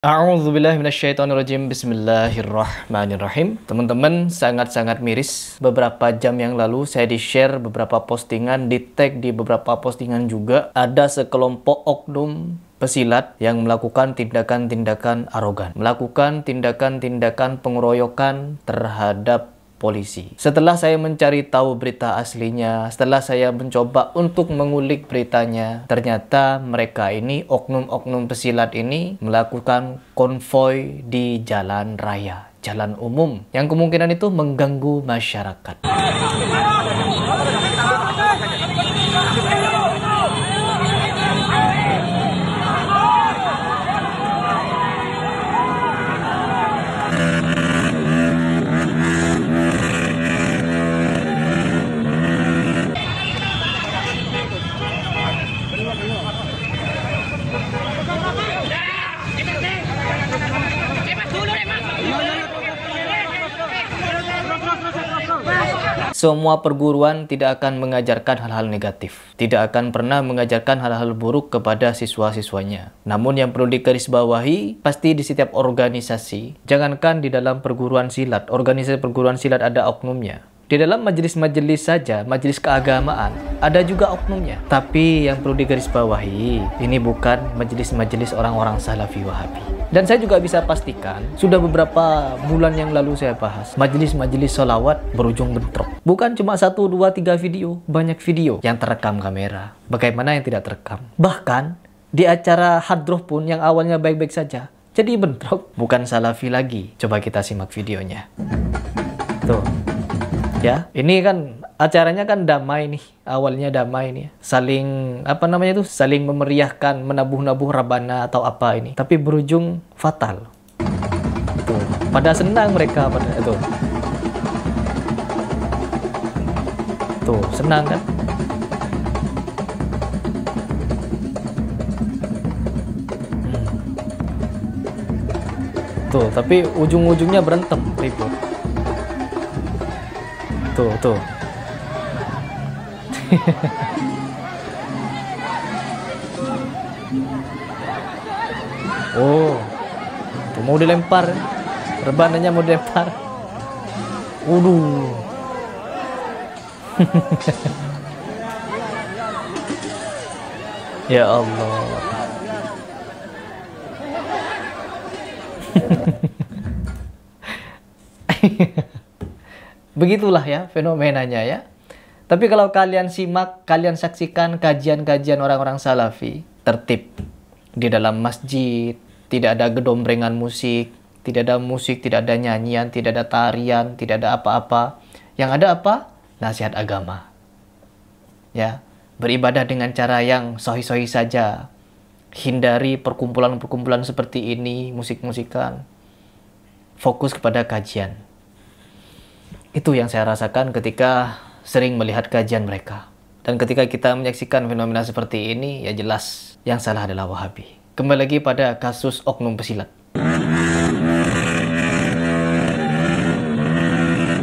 A'udzubillahiminasyaitonirrajim. Bismillahirrahmanirrahim. Teman-teman, sangat-sangat miris. Beberapa jam yang lalu saya di-share beberapa postingan, di-tag di beberapa postingan juga. Ada sekelompok oknum pesilat yang melakukan tindakan-tindakan arogan. Melakukan tindakan-tindakan pengeroyokan terhadap polisi. Setelah saya mencari tahu berita aslinya, setelah saya mencoba untuk mengulik beritanya, ternyata mereka ini, oknum-oknum pesilat ini, melakukan konvoy di jalan raya, jalan umum, yang kemungkinan itu mengganggu masyarakat. Semua perguruan tidak akan mengajarkan hal-hal negatif, tidak akan pernah mengajarkan hal-hal buruk kepada siswa-siswanya. Namun yang perlu digarisbawahi, pasti di setiap organisasi, jangankan di dalam perguruan silat, organisasi perguruan silat ada oknumnya. Di dalam majelis-majelis saja, majelis keagamaan, ada juga oknumnya. Tapi yang perlu digarisbawahi, ini bukan majelis-majelis orang-orang Salafi Wahabi. Dan saya juga bisa pastikan, sudah beberapa bulan yang lalu saya bahas, majelis-majelis sholawat berujung bentrok. Bukan cuma 1, 2, 3 video, banyak video yang terekam kamera. Bagaimana yang tidak terekam? Bahkan, di acara hadroh pun yang awalnya baik-baik saja, jadi bentrok. Bukan Salafi lagi. Coba kita simak videonya. Tuh. Ya, ini kan acaranya kan damai nih, awalnya damai nih, saling saling memeriahkan, menabuh-nabuh rabana atau apa ini, tapi berujung fatal. Tuh, pada senang mereka pada itu. Tuh, senang kan? Tuh, tapi ujung-ujungnya berantem, ribut. Tuh. Oh, tuh mau dilempar, rebananya mau dilempar. Waduh. Ya Allah. Begitulah ya fenomenanya ya. Tapi kalau kalian simak, kalian saksikan kajian-kajian orang-orang Salafi, tertib. Di dalam masjid, tidak ada gedombrengan musik, tidak ada musik, tidak ada nyanyian, tidak ada tarian, tidak ada apa-apa. Yang ada apa? Nasihat agama. Ya, beribadah dengan cara yang sahih-sahih saja. Hindari perkumpulan-perkumpulan seperti ini, musik-musikan. Fokus kepada kajian. Itu yang saya rasakan ketika sering melihat kajian mereka. Dan ketika kita menyaksikan fenomena seperti ini, ya jelas yang salah adalah Wahabi. Kembali lagi pada kasus oknum pesilat.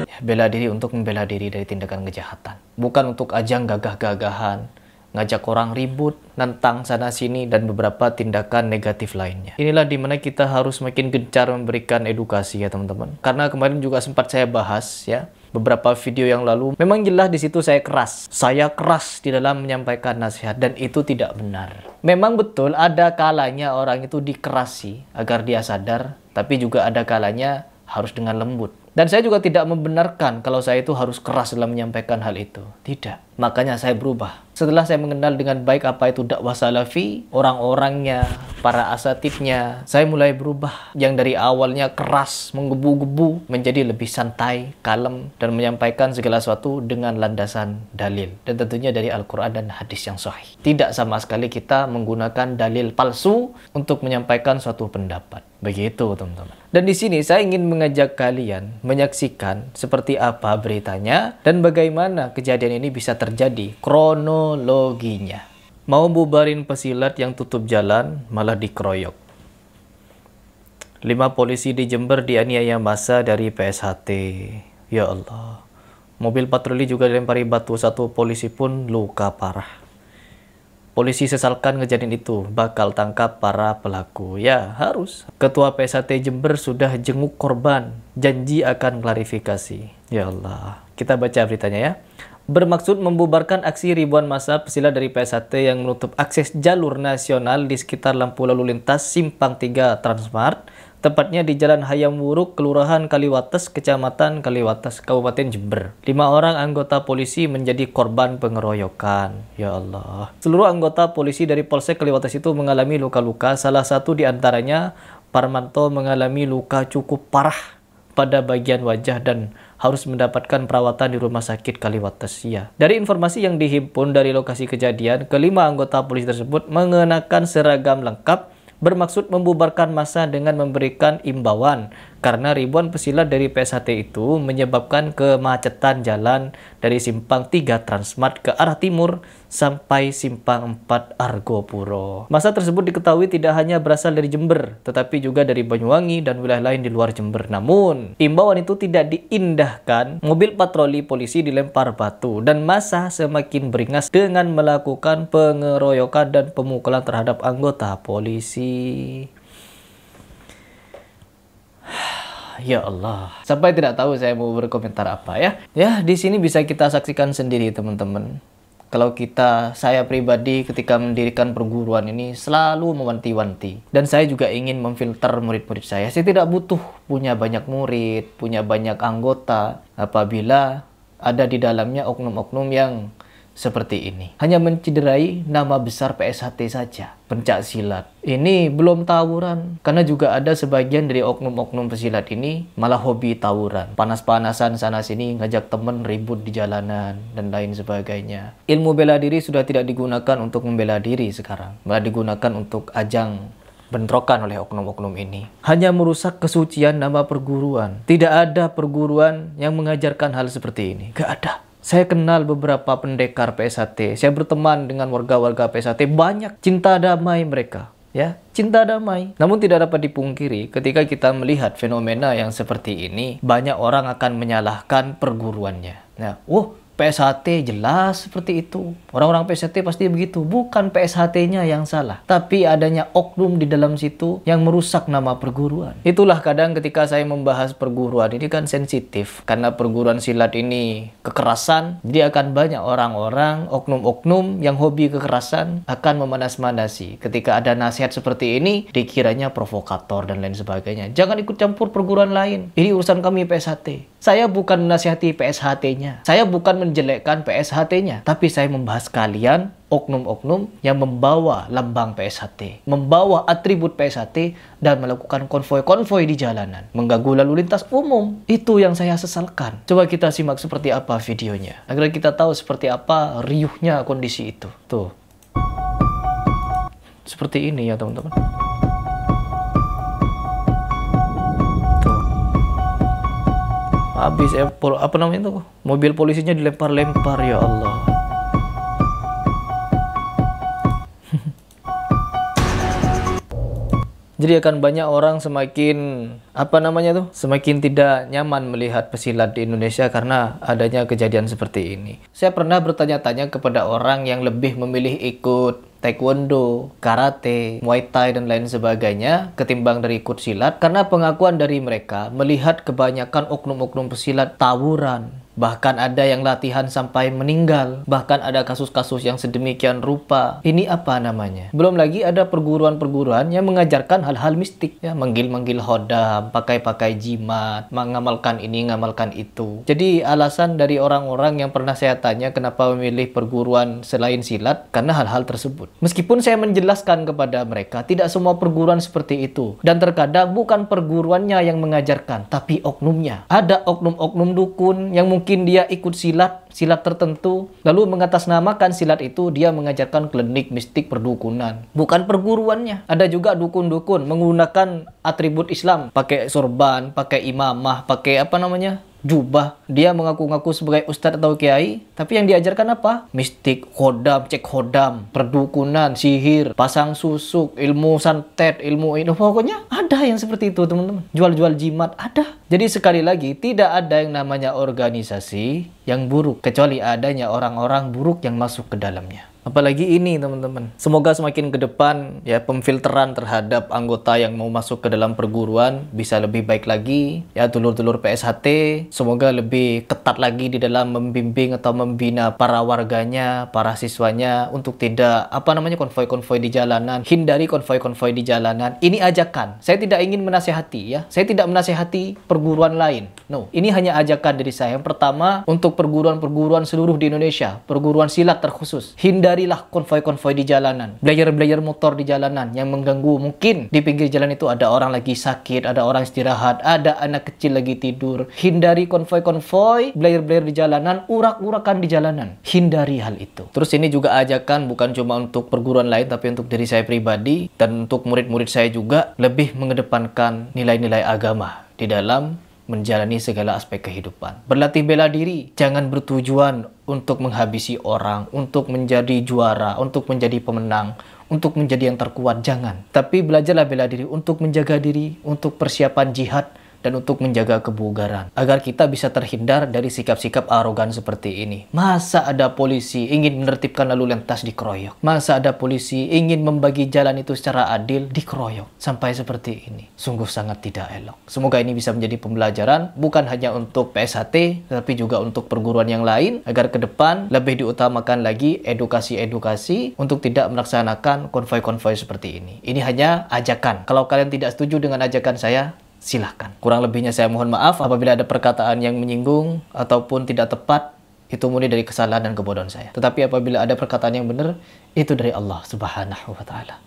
Ya, bela diri untuk membela diri dari tindakan kejahatan. Bukan untuk ajang gagah-gagahan, ngajak orang ribut, nentang sana-sini, dan beberapa tindakan negatif lainnya. Inilah dimana kita harus makin gencar memberikan edukasi ya teman-teman. Karena kemarin juga sempat saya bahas ya, beberapa video yang lalu, memang jelas di situ saya keras. Saya keras di dalam menyampaikan nasihat, dan itu tidak benar. Memang betul ada kalanya orang itu dikerasi agar dia sadar, tapi juga ada kalanya harus dengan lembut. Dan saya juga tidak membenarkan kalau saya itu harus keras dalam menyampaikan hal itu. Tidak. Makanya saya berubah. Setelah saya mengenal dengan baik apa itu dakwah Salafi, orang-orangnya, para asatidnya, saya mulai berubah. Yang dari awalnya keras, menggebu-gebu, menjadi lebih santai, kalem, dan menyampaikan segala sesuatu dengan landasan dalil. Dan tentunya dari Al-Quran dan hadis yang sahih. Tidak sama sekali kita menggunakan dalil palsu untuk menyampaikan suatu pendapat. Begitu teman-teman. Dan di sini saya ingin mengajak kalian menyaksikan seperti apa beritanya dan bagaimana kejadian ini bisa terjadi, kronologinya. Mau bubarin pesilat yang tutup jalan, malah dikeroyok. 5 polisi di Jember dianiaya massa dari PSHT. Ya Allah. Mobil patroli juga dilempari batu, 1 polisi pun luka parah. Polisi sesalkan kejadian itu, bakal tangkap para pelaku. Ya, harus. Ketua PSHT Jember sudah jenguk korban, janji akan klarifikasi. Ya Allah. Kita baca beritanya ya. Bermaksud membubarkan aksi ribuan massa pesilat dari PSHT yang menutup akses jalur nasional di sekitar lampu lalu lintas Simpang 3 Transmart, tepatnya di Jalan Hayam Wuruk, Kelurahan Kaliwates, Kecamatan Kaliwates, Kabupaten Jember. 5 orang anggota polisi menjadi korban pengeroyokan. Ya Allah. Seluruh anggota polisi dari Polsek Kaliwates itu mengalami luka-luka. Salah satu di antaranya, Parmanto, mengalami luka cukup parah pada bagian wajah dan harus mendapatkan perawatan di Rumah Sakit Kaliwates. Ya. Dari informasi yang dihimpun dari lokasi kejadian, kelima anggota polisi tersebut mengenakan seragam lengkap bermaksud membubarkan massa dengan memberikan imbauan karena ribuan pesilat dari PSHT itu menyebabkan kemacetan jalan dari Simpang 3 Transmart ke arah timur sampai Simpang 4 Argopuro. Massa tersebut diketahui tidak hanya berasal dari Jember, tetapi juga dari Banyuwangi dan wilayah lain di luar Jember. Namun, imbauan itu tidak diindahkan. Mobil patroli polisi dilempar batu dan massa semakin beringas dengan melakukan pengeroyokan dan pemukulan terhadap anggota polisi. Ya Allah, sampai tidak tahu saya mau berkomentar apa ya. Ya, di sini bisa kita saksikan sendiri teman-teman. Kalau saya pribadi ketika mendirikan perguruan ini selalu mewanti-wanti. Dan saya juga ingin memfilter murid-murid saya. Saya tidak butuh punya banyak murid, punya banyak anggota apabila ada di dalamnya oknum-oknum yang seperti ini. Hanya mencederai nama besar PSHT saja. Pencak silat. Ini belum tawuran. Karena juga ada sebagian dari oknum-oknum pesilat ini malah hobi tawuran. Panas-panasan sana-sini, ngajak temen ribut di jalanan, dan lain sebagainya. Ilmu bela diri sudah tidak digunakan untuk membela diri sekarang. Malah digunakan untuk ajang bentrokan oleh oknum-oknum ini. Hanya merusak kesucian nama perguruan. Tidak ada perguruan yang mengajarkan hal seperti ini. Gak ada. Saya kenal beberapa pendekar PSHT. Saya berteman dengan warga-warga PSHT. Banyak cinta damai mereka. Ya, cinta damai. Namun tidak dapat dipungkiri ketika kita melihat fenomena yang seperti ini, banyak orang akan menyalahkan perguruannya. Nah, PSHT jelas seperti itu. Orang-orang PSHT pasti begitu. Bukan PSHT-nya yang salah, tapi adanya oknum di dalam situ yang merusak nama perguruan. Itulah kadang ketika saya membahas perguruan ini kan sensitif. Karena perguruan silat ini kekerasan, jadi akan banyak orang-orang, oknum-oknum yang hobi kekerasan akan memanas-manasi. Ketika ada nasihat seperti ini, dikiranya provokator dan lain sebagainya. Jangan ikut campur perguruan lain. Ini urusan kami PSHT. Saya bukan menasihati PSHT-nya. Saya bukan menjelekkan PSHT-nya. Tapi saya membahas kalian, oknum-oknum yang membawa lambang PSHT, membawa atribut PSHT, dan melakukan konvoi-konvoi di jalanan, mengganggu lalu lintas umum. Itu yang saya sesalkan. Coba kita simak seperti apa videonya, agar kita tahu seperti apa riuhnya kondisi itu. Tuh. Seperti ini ya teman-teman. Habis apa namanya itu? Mobil polisinya dilempar-lempar, ya Allah. Jadi akan banyak orang semakin semakin tidak nyaman melihat pesilat di Indonesia karena adanya kejadian seperti ini. Saya pernah bertanya-tanya kepada orang yang lebih memilih ikut taekwondo, karate, muay thai, dan lain sebagainya ketimbang dari ikut silat, karena pengakuan dari mereka melihat kebanyakan oknum-oknum pesilat tawuran, bahkan ada yang latihan sampai meninggal, bahkan ada kasus-kasus yang sedemikian rupa. Ini apa namanya? Belum lagi ada perguruan-perguruan yang mengajarkan hal-hal mistik, ya, manggil-manggil hodam, pakai-pakai jimat, mengamalkan ini, ngamalkan itu. Jadi alasan dari orang-orang yang pernah saya tanya kenapa memilih perguruan selain silat, karena hal-hal tersebut. Meskipun saya menjelaskan kepada mereka, tidak semua perguruan seperti itu. Dan terkadang bukan perguruannya yang mengajarkan, tapi oknumnya. Ada oknum-oknum dukun yang mungkin dia ikut silat tertentu, lalu mengatasnamakan silat itu dia mengajarkan klinik mistik perdukunan. Bukan perguruannya. Ada juga dukun-dukun menggunakan atribut Islam, pakai sorban, pakai imamah, pakai jubah. Dia mengaku-ngaku sebagai ustadz atau kiai, tapi yang diajarkan apa? Mistik, khodam, cek khodam, perdukunan, sihir, pasang susuk, ilmu santet, ilmu ini. Pokoknya ada yang seperti itu, teman-teman. Jual-jual jimat, ada. Jadi sekali lagi, tidak ada yang namanya organisasi yang buruk, kecuali adanya orang-orang buruk yang masuk ke dalamnya. Apalagi ini teman-teman. Semoga semakin ke depan ya pemfilteran terhadap anggota yang mau masuk ke dalam perguruan bisa lebih baik lagi. Ya dulur-dulur PSHT semoga lebih ketat lagi di dalam membimbing atau membina para warganya, para siswanya untuk tidak konvoi-konvoi di jalanan. Hindari konvoi-konvoi di jalanan. Ini ajakan. Saya tidak ingin menasehati ya. Saya tidak menasehati perguruan lain. No, ini hanya ajakan dari saya. Yang pertama untuk perguruan-perguruan seluruh di Indonesia, perguruan silat terkhusus. Hindarilah konvoi-konvoi di jalanan, belajar-belajar motor di jalanan yang mengganggu. Mungkin di pinggir jalan itu ada orang lagi sakit, ada orang istirahat, ada anak kecil lagi tidur. Hindari konvoi-konvoi, belajar-belajar di jalanan, urak-urakan di jalanan. Hindari hal itu. Terus ini juga ajakan bukan cuma untuk perguruan lain, tapi untuk diri saya pribadi dan untuk murid-murid saya juga lebih mengedepankan nilai-nilai agama di dalam menjalani segala aspek kehidupan. Berlatih bela diri, jangan bertujuan untuk menghabisi orang, untuk menjadi juara, untuk menjadi pemenang, untuk menjadi yang terkuat, jangan. Tapi belajarlah bela diri untuk menjaga diri, untuk persiapan jihad, dan untuk menjaga kebugaran. Agar kita bisa terhindar dari sikap-sikap arogan seperti ini. Masa ada polisi ingin menertibkan lalu lintas dikeroyok? Masa ada polisi ingin membagi jalan itu secara adil dikeroyok? Sampai seperti ini. Sungguh sangat tidak elok. Semoga ini bisa menjadi pembelajaran bukan hanya untuk PSHT, tapi juga untuk perguruan yang lain. Agar ke depan lebih diutamakan lagi edukasi-edukasi untuk tidak melaksanakan konvoi-konvoi seperti ini. Ini hanya ajakan. Kalau kalian tidak setuju dengan ajakan saya, silahkan. Kurang lebihnya saya mohon maaf apabila ada perkataan yang menyinggung ataupun tidak tepat, itu murni dari kesalahan dan kebodohan saya. Tetapi apabila ada perkataan yang benar, itu dari Allah Subhanahu wa Ta'ala.